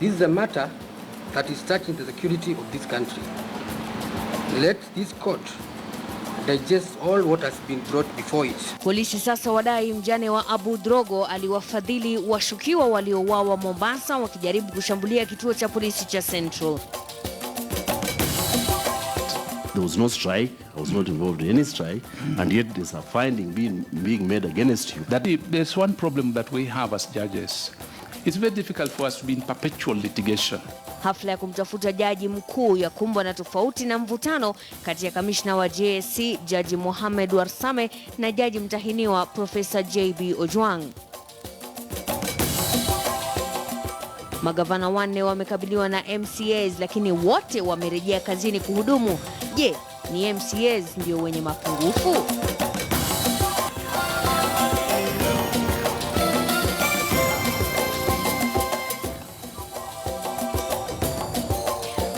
This is a matter that is touching the security of this country. Let this court digest all what has been brought before it. Polisi sasa wadai mjane wa Abu Drogo aliwafadhili washukiwa waliouawa Mombasa wakijaribu kushambulia kituo cha polisi cha Central. There was no strike. I was not involved in any strike, and yet there's a finding being made against you. There's one problem that we have as judges. It's very difficult for us to be in perpetual litigation. Hafla ya kumtafuta jaji mkuu ya kumbwa na tofauti na mvutano kati ya kamishna wa JSC Jaji Mohamed Warsame na jaji mtahiniwa Profesa JB Ojwang. Magavana wanne wamekabiliwa na MCAs lakini wote wamerejea kazini kuhudumu. Je, ni MCAs ndio wenye mapungufu?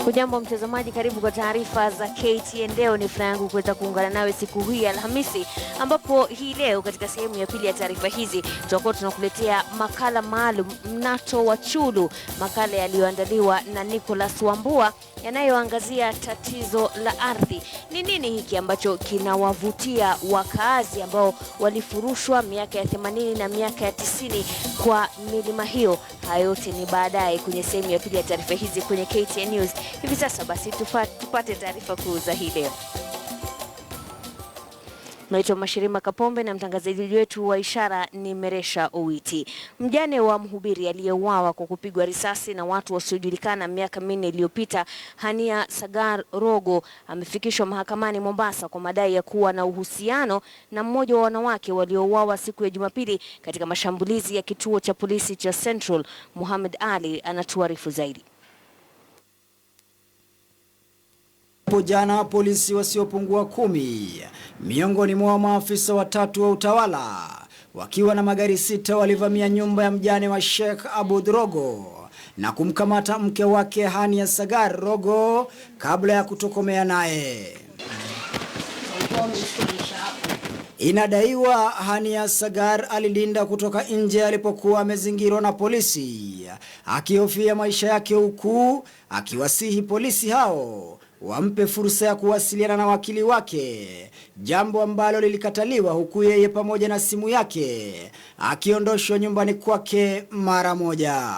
Hujambo mtazamaji, karibu kwa taarifa za KTN. Leo ni furaha yangu kuweza kuungana nawe siku hii Alhamisi, ambapo hii leo katika sehemu ya pili ya taarifa hizi tutakuwa tunakuletea makala maalum Mnato wa Chulu, makala yaliyoandaliwa na Nicholas Wambua yanayoangazia tatizo la ardhi. Ni nini hiki ambacho kinawavutia wakaazi ambao walifurushwa miaka ya 80 na miaka ya 90 kwa milima hiyo? Hayo yote ni baadaye kwenye sehemu ya pili ya taarifa hizi kwenye KTN News. Hivi sasa basi tupate taarifa kuu za hii leo. Naitwa Mashirima Kapombe na mtangazaji wetu wa ishara ni Meresha Owiti. Mjane wa mhubiri aliyeuawa kwa kupigwa risasi na watu wasiojulikana miaka 4 iliyopita, Hania Sagar Rogo, amefikishwa mahakamani Mombasa kwa madai ya kuwa na uhusiano na mmoja wa wanawake waliouawa siku ya Jumapili katika mashambulizi ya kituo cha polisi cha Central. Muhammad Ali anatuarifu zaidi. Jana polisi wasiopungua 10 miongoni mwa maafisa watatu wa utawala wakiwa na magari 6 walivamia nyumba ya mjane wa Sheikh Abu Drogo na kumkamata mke wake Hania Sagar Rogo kabla ya kutokomea naye. Inadaiwa Hania Sagar alilinda kutoka nje alipokuwa amezingirwa na polisi, akihofia maisha yake, huku akiwasihi polisi hao wampe fursa ya kuwasiliana na wakili wake, jambo ambalo lilikataliwa, huku yeye pamoja na simu yake akiondoshwa nyumbani kwake mara moja.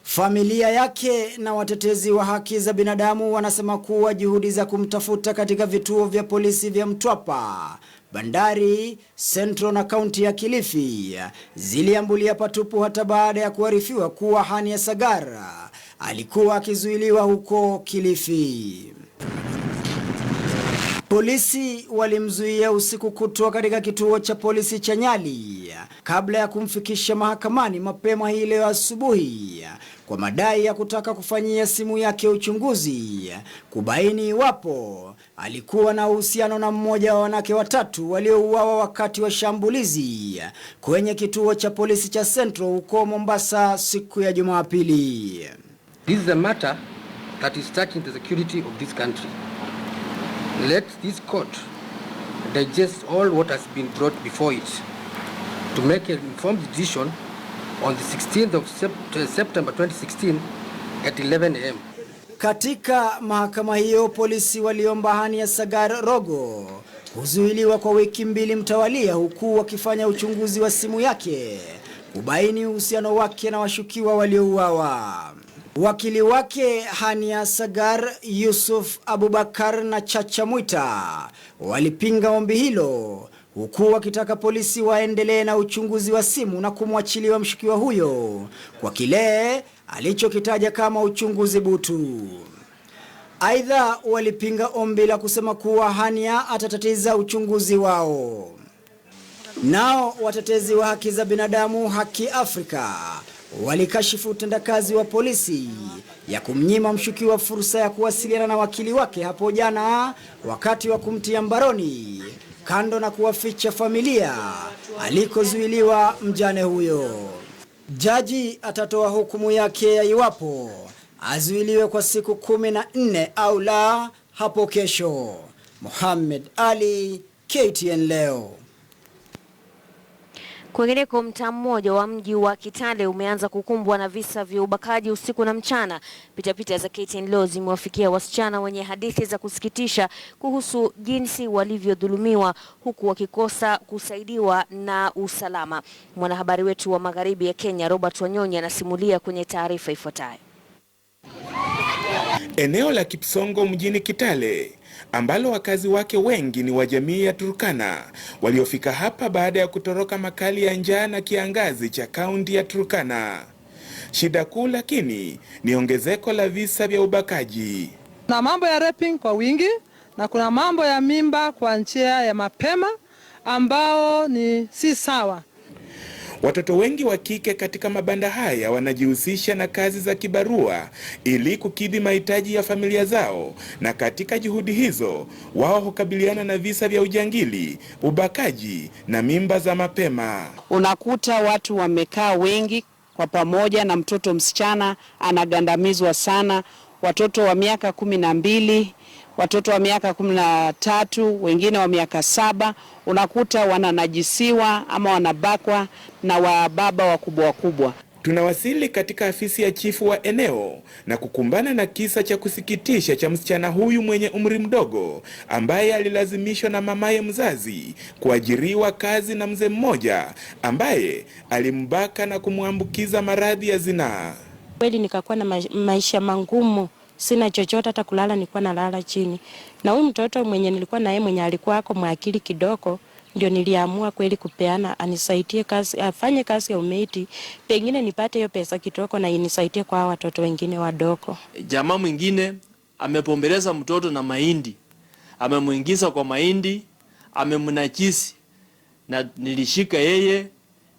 Familia yake na watetezi wa haki za binadamu wanasema kuwa juhudi za kumtafuta katika vituo vya polisi vya Mtwapa, Bandari, Central na kaunti ya Kilifi ziliambulia patupu, hata baada ya kuarifiwa kuwa Hania Sagar alikuwa akizuiliwa huko Kilifi. Polisi walimzuia usiku kutwa katika kituo cha polisi cha Nyali kabla ya kumfikisha mahakamani mapema hii leo asubuhi kwa madai ya kutaka kufanyia simu yake uchunguzi kubaini iwapo alikuwa na uhusiano na mmoja wa wanawake watatu waliouawa wakati wa shambulizi kwenye kituo cha polisi cha Central huko Mombasa siku ya Jumapili. This is a matter that is touching the security of this country. Let this court digest all what has been brought before it to make an informed decision on the 16th of September 2016 at 11 a.m. Katika mahakama hiyo, polisi waliomba Hania Sagar Rogo kuzuiliwa kwa wiki 2 mtawalia, huku wakifanya uchunguzi wa simu yake kubaini uhusiano wake na washukiwa waliouawa. Wakili wake Hania Sagar, Yusuf Abubakar na Chacha Mwita walipinga ombi hilo, huku wakitaka polisi waendelee na uchunguzi wa simu na kumwachilia mshukiwa huyo kwa kile alichokitaja kama uchunguzi butu. Aidha, walipinga ombi la kusema kuwa Hania atatatiza uchunguzi wao. Nao watetezi wa haki za binadamu Haki Afrika walikashifu utendakazi wa polisi ya kumnyima mshukiwa fursa ya kuwasiliana na wakili wake hapo jana wakati wa kumtia mbaroni, kando na kuwaficha familia alikozuiliwa mjane huyo. Jaji atatoa hukumu yake ya iwapo azuiliwe kwa siku 14 au la hapo kesho. Muhammad Ali, KTN leo. Kwingineko, mtaa mmoja wa mji wa Kitale umeanza kukumbwa na visa vya ubakaji usiku na mchana. Pitapita za KTN leo zimewafikia wasichana wenye hadithi za kusikitisha kuhusu jinsi walivyodhulumiwa huku wakikosa kusaidiwa na usalama. Mwanahabari wetu wa magharibi ya Kenya Robert Wanyonyi anasimulia kwenye taarifa ifuatayo. Eneo la Kipsongo mjini Kitale, ambalo wakazi wake wengi ni wa jamii ya Turkana, waliofika hapa baada ya kutoroka makali ya njaa na kiangazi cha kaunti ya Turkana. Shida kuu lakini ni ongezeko la visa vya ubakaji. Na mambo ya raping kwa wingi na kuna mambo ya mimba kwa njia ya mapema ambao ni si sawa. Watoto wengi wa kike katika mabanda haya wanajihusisha na kazi za kibarua ili kukidhi mahitaji ya familia zao, na katika juhudi hizo wao hukabiliana na visa vya ujangili, ubakaji na mimba za mapema. Unakuta watu wamekaa wengi kwa pamoja na mtoto msichana anagandamizwa sana, watoto wa miaka 12, watoto wa miaka 13, wengine wa miaka 7, unakuta wananajisiwa ama wanabakwa na wababa wakubwa. Tunawasili katika afisi ya chifu wa eneo na kukumbana na kisa cha kusikitisha cha msichana huyu mwenye umri mdogo ambaye alilazimishwa na mamaye mzazi kuajiriwa kazi na mzee mmoja ambaye alimbaka na kumwambukiza maradhi ya zinaa. Kweli nikakuwa na maisha mangumu, sina chochote, hata kulala nilikuwa nalala chini. Na huyu mtoto mwenye nilikuwa naye mwenye alikuwa ako mwakili kidogo, ndio niliamua kweli kupeana anisaidie kazi, afanye kazi ya umeiti, pengine nipate hiyo pesa kitoko na inisaidie kwa watoto wengine wadogo. Jamaa mwingine amepombeleza mtoto na mahindi, amemuingiza kwa mahindi, amemnajisi, na nilishika yeye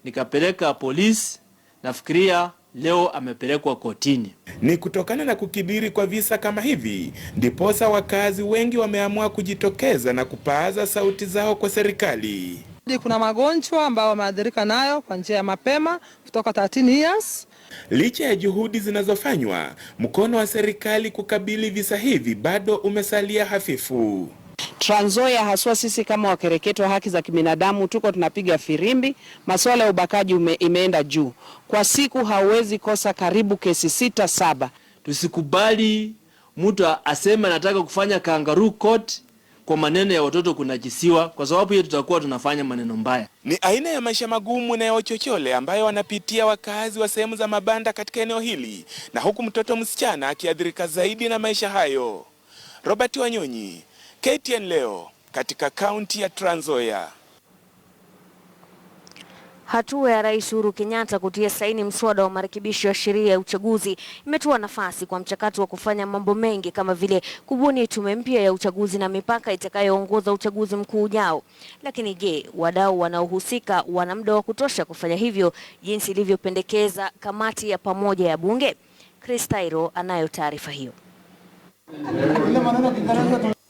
nikapeleka polisi. Nafikiria leo amepelekwa kotini. Ni kutokana na kukidhiri kwa visa kama hivi ndiposa wakazi wengi wameamua kujitokeza na kupaaza sauti zao kwa serikali. Kuna magonjwa ambao wameathirika nayo kwa njia ya mapema kutoka 13 years. Licha ya juhudi zinazofanywa, mkono wa serikali kukabili visa hivi bado umesalia hafifu. Trans Nzoia haswa sisi kama wakereketo wa haki za kibinadamu tuko tunapiga firimbi, masuala ya ubakaji imeenda juu. Kwa siku hauwezi kosa karibu kesi 6-7. Tusikubali mtu aseme anataka kufanya kangaroo court kwa maneno ya watoto kunajisiwa, kwa sababu hiyo tutakuwa tunafanya maneno mbaya. Ni aina ya maisha magumu na ya uchochole ambayo wanapitia wakazi wa sehemu za mabanda katika eneo hili, na huku mtoto msichana akiathirika zaidi na maisha hayo. Robert Wanyonyi, KTN leo katika kaunti ya Trans Nzoia. Hatua ya Rais Uhuru Kenyatta kutia saini mswada wa marekebisho ya sheria ya uchaguzi imetoa nafasi kwa mchakato wa kufanya mambo mengi kama vile kubuni tume mpya ya uchaguzi na mipaka itakayoongoza uchaguzi mkuu ujao. Lakini je, wadau wanaohusika wana muda wa kutosha kufanya hivyo jinsi ilivyopendekeza kamati ya pamoja ya bunge? Chris Tairo anayo taarifa hiyo.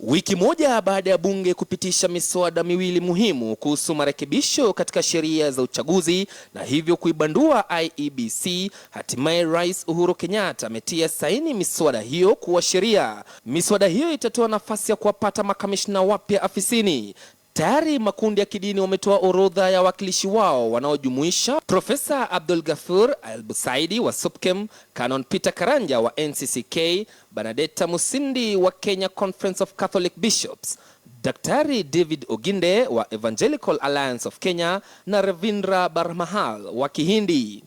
Wiki moja baada ya bunge kupitisha miswada miwili muhimu kuhusu marekebisho katika sheria za uchaguzi na hivyo kuibandua IEBC, hatimaye Rais Uhuru Kenyatta ametia saini miswada hiyo kuwa sheria. Miswada hiyo itatoa nafasi ya kuwapata makamishna wapya afisini. Tayari makundi ya kidini wametoa orodha ya wakilishi wao wanaojumuisha Profesa Abdul Gafur Al-Busaidi wa SUPKEM, Canon Peter Karanja wa NCCK, Banadeta Musindi wa Kenya Conference of Catholic Bishops, Daktari David Oginde wa Evangelical Alliance of Kenya na Ravindra Barmahal wa Kihindi.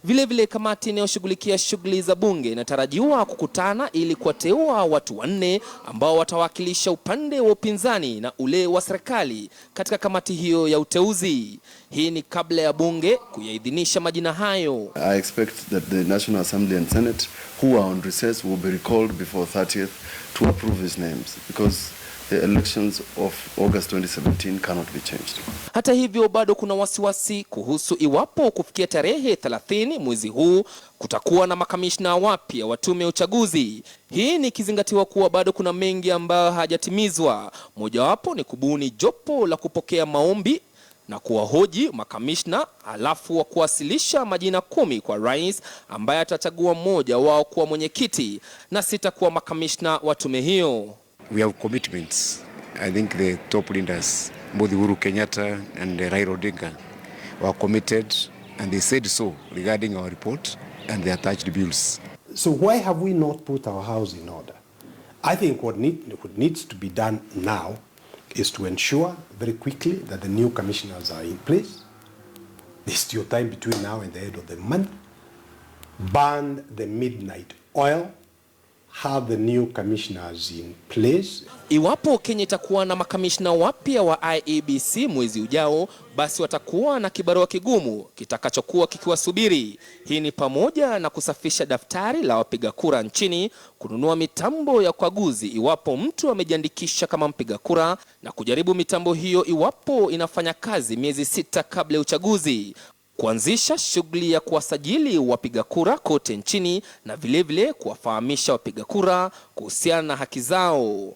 Vile kamati inayoshughulikia shughuli za bunge inatarajiwa kukutana ili kuwateua watu 4 ambao watawakilisha upande wa upinzani na ule wa serikali katika kamati hiyo ya uteuzi. Hii ni kabla ya bunge kuyaidhinisha majina hayo. I expect that the National Assembly and Senate who are on recess will be recalled before 30th to approve his names because the elections of August 2017 cannot be changed. Hata hivyo bado kuna wasiwasi kuhusu iwapo kufikia tarehe 30 mwezi huu kutakuwa na makamishna wapya wa tume ya uchaguzi. Hii ni kizingatiwa kuwa bado kuna mengi ambayo hajatimizwa. Mojawapo ni kubuni jopo la kupokea maombi na kuwahoji makamishna, alafu wa kuwasilisha majina 10 kwa rais ambaye atachagua mmoja wao kuwa mwenyekiti na 6 kuwa makamishna wa tume hiyo. We have commitments. I think the top leaders, both Uhuru Kenyatta and Raila Odinga, were committed, and they said so regarding our report and the attached bills. So why have we not put our house in order? I think what needs to be done now is to ensure very quickly that the new commissioners are in place. There's still time between now and the end of the month. Ban the midnight oil. Have the new commissioners in place. Iwapo Kenya itakuwa na makamishna wapya wa IEBC mwezi ujao, basi watakuwa na kibarua kigumu kitakachokuwa kikiwasubiri. Hii ni pamoja na kusafisha daftari la wapiga kura nchini, kununua mitambo ya ukaguzi iwapo mtu amejiandikisha kama mpiga kura, na kujaribu mitambo hiyo iwapo inafanya kazi miezi 6 kabla ya uchaguzi. Kuanzisha shughuli ya kuwasajili wapiga kura kote nchini na vilevile kuwafahamisha wapiga kura kuhusiana na haki zao.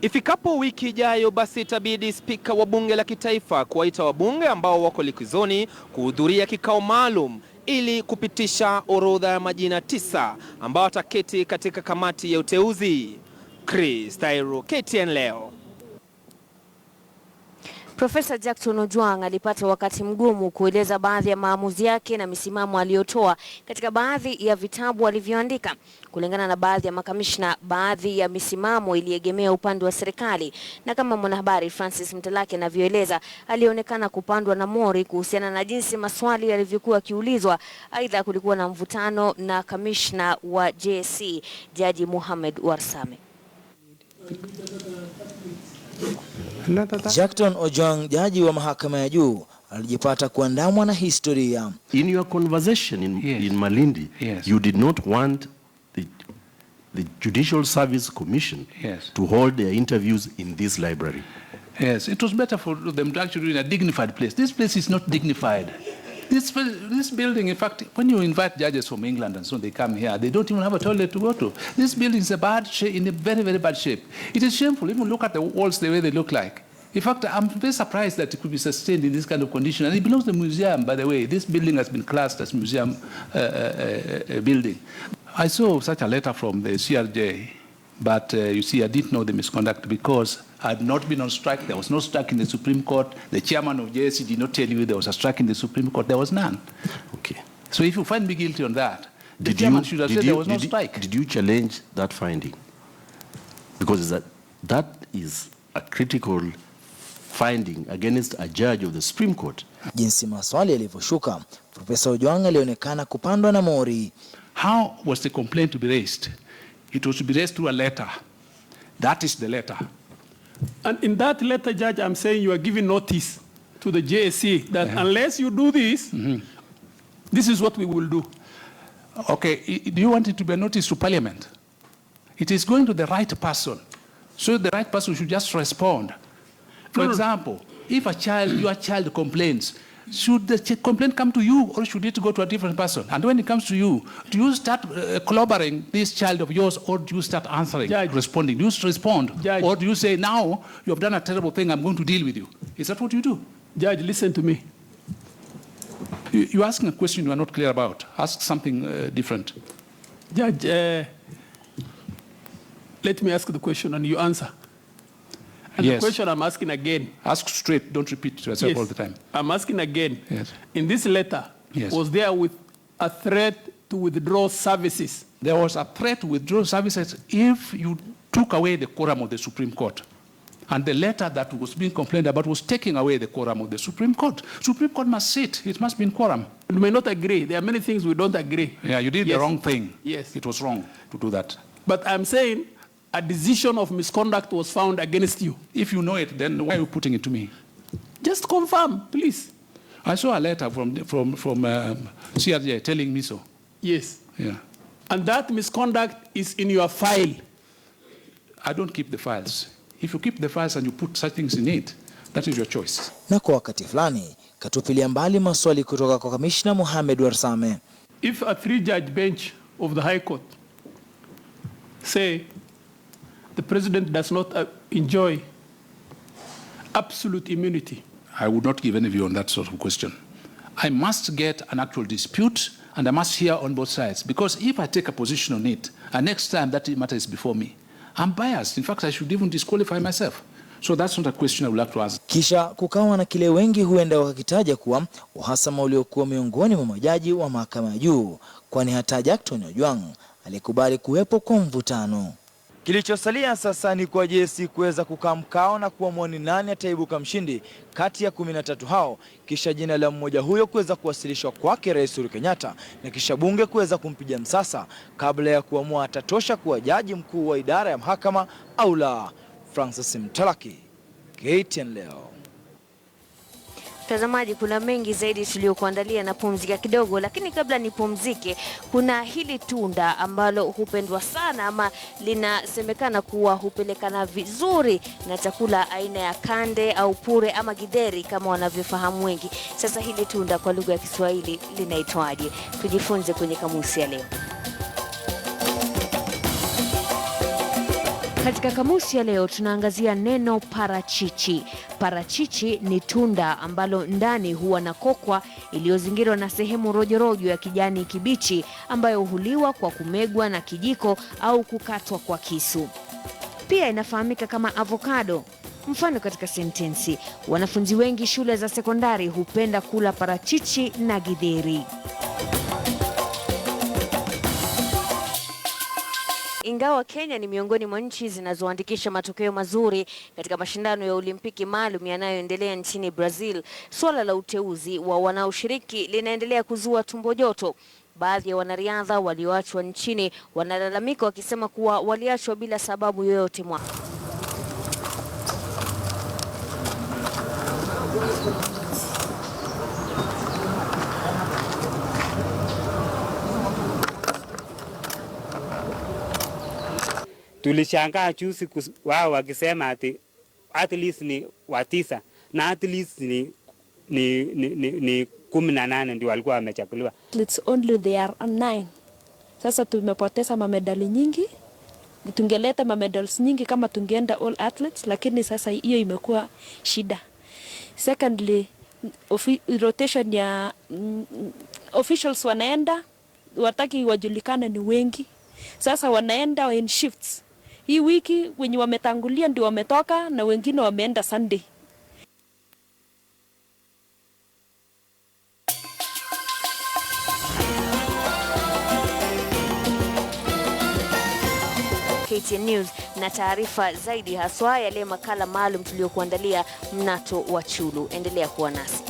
Ifikapo wiki ijayo, basi itabidi spika wa bunge la kitaifa kuwaita wabunge ambao wako likizoni kuhudhuria kikao maalum ili kupitisha orodha ya majina 9 ambao wataketi katika kamati ya uteuzi. Chris Tairo, KTN leo. Profesa Jackson Ojwang alipata wakati mgumu kueleza baadhi ya maamuzi yake na misimamo aliyotoa katika baadhi ya vitabu alivyoandika. Kulingana na baadhi ya makamishna, baadhi ya misimamo iliegemea upande wa serikali, na kama mwanahabari Francis Mtalaki anavyoeleza, alionekana kupandwa na mori kuhusiana na jinsi maswali yalivyokuwa kiulizwa. Aidha, kulikuwa na mvutano na kamishna wa JSC Jaji Mohamed Warsame. Jackson Ojwang, jaji wa mahakama ya juu, alijipata kuandamwa na historia. In your conversation in Malindi, you did not want the Judicial Service Commission to hold their interviews in this library. Yes, it was better for them to actually do in a dignified place. This place is not dignified. This building, in fact, when you invite judges from England and so they come here, they don't even have a toilet to go to. This building is in a very, very bad shape. It is shameful. Even look at the walls, the way they look like. In fact, I'm very surprised that it could be sustained in this kind of condition. And it belongs to the museum, by the way. This building has been classed as museum building. I saw such a letter from the CRJ, but you see, I didn't know the misconduct because I had not been on strike. There was no strike in the Supreme Court. The chairman of JSC did not tell you there was a strike in the Supreme Court. There was none. Okay. So if you find me guilty on that, the chairman should have said there was no strike. Did you challenge that finding? Because that is a critical finding against a judge of the Supreme Court. Jinsi maswali yalivyoshuka, Profesa Ojwang alionekana kupandwa na mori. How was the complaint to be raised? It was to be raised through a letter. That is the letter. And in that letter, Judge, I'm saying you are giving notice to the JSC that unless you do this, this is what we will do. Okay, do you want it to be a notice to Parliament? It is going to the right person. So the right person should just respond. For example, if your child complains, should the complaint come to you or should it go to a different person? And when it comes to you, do you start clobbering this child of yours or do you start answering, responding? Do you respond? Judge. Or do you say, now you have done a terrible thing, I'm going to deal with you? Is that what you do? Judge, listen to me. You're asking a question you are not clear about. Ask something different. Judge, let me ask the question and you answer. And the question I'm asking again. Ask straight, don't repeat yourself all the time. I'm asking again. In this letter, was there a threat to withdraw services? There was a threat to withdraw services if you took away the quorum of the Supreme Court. And the letter that was being complained about was taking away the quorum of the Supreme Court. Supreme Court must sit. It must be in quorum. We may not agree. There are many things we don't agree. Yeah, you did the wrong thing. Yes. It was wrong to do that. But I'm saying a decision of misconduct was found against you. If you know it, then why are you putting it to me? Just confirm, please. I saw a letter from CRJ telling me so. Yes. Yeah. And that misconduct is in your file. I don't keep the files. If you keep the files and you put such things in it, that is your choice. Na kwa wakati fulani, katupilia mbali maswali kutoka kwa Kamishna Mohamed Warsame. If a 3-judge bench of the High Court say the president does not enjoy absolute immunity, I would not give any view on that sort of question. I must get an actual dispute and I must hear on both sides. Because if I take a position on it, and next time that matter is before me, I'm biased. In fact, I should even disqualify myself. So that's not a question I would like to ask. Kisha kukawa na kile wengi huenda wakakitaja kuwa uhasama uliokuwa miongoni mwa majaji wa mahakama ya juu, kwani hata Jackton Ojwang alikubali kuwepo kwa mvutano. Kilichosalia sasa ni kwa JSC kuweza kukaa mkao na kuamua ni nani ataibuka mshindi kati ya 13 hao, kisha jina la mmoja huyo kuweza kuwasilishwa kwake Rais Uhuru Kenyatta na kisha bunge kuweza kumpiga msasa kabla ya kuamua atatosha kuwa jaji mkuu wa idara ya mahakama au la. Francis Mtalaki, KTN leo. Mtazamaji, kuna mengi zaidi tuliokuandalia na pumzika kidogo, lakini kabla nipumzike, kuna hili tunda ambalo hupendwa sana ama linasemekana kuwa hupelekana vizuri na chakula aina ya kande au pure ama githeri kama wanavyofahamu wengi. Sasa hili tunda kwa lugha ya Kiswahili linaitwaje? Tujifunze kwenye kamusi ya leo. Katika kamusi ya leo tunaangazia neno parachichi. Parachichi ni tunda ambalo ndani huwa na kokwa iliyozingirwa na sehemu rojorojo ya kijani kibichi ambayo huliwa kwa kumegwa na kijiko au kukatwa kwa kisu. Pia inafahamika kama avocado. Mfano katika sentensi, wanafunzi wengi shule za sekondari hupenda kula parachichi na githeri. Ingawa Kenya ni miongoni mwa nchi zinazoandikisha matokeo mazuri katika mashindano ya Olimpiki maalum yanayoendelea nchini Brazil, swala la uteuzi wa wanaoshiriki linaendelea kuzua tumbo joto. Baadhi ya wanariadha walioachwa nchini wanalalamika wakisema kuwa waliachwa bila sababu yoyote. Tulishangaa juzi wao wakisema ati at least ni watisa na at least ni 18 ndio walikuwa wamechaguliwa. It's only they are 9. Sasa tumepoteza mamedali nyingi. Tungeleta mamedals nyingi kama tungeenda all athletes, lakini sasa hiyo imekuwa shida. Secondly, rotation ya officials wanaenda, wataki wajulikane ni wengi. Sasa wanaenda in shifts. Hii wiki wenye wametangulia ndio wametoka na wengine wameenda Sunday. KTN News na taarifa zaidi haswa yale makala maalum tuliokuandalia mnato wa Chulu. Endelea kuwa nasi.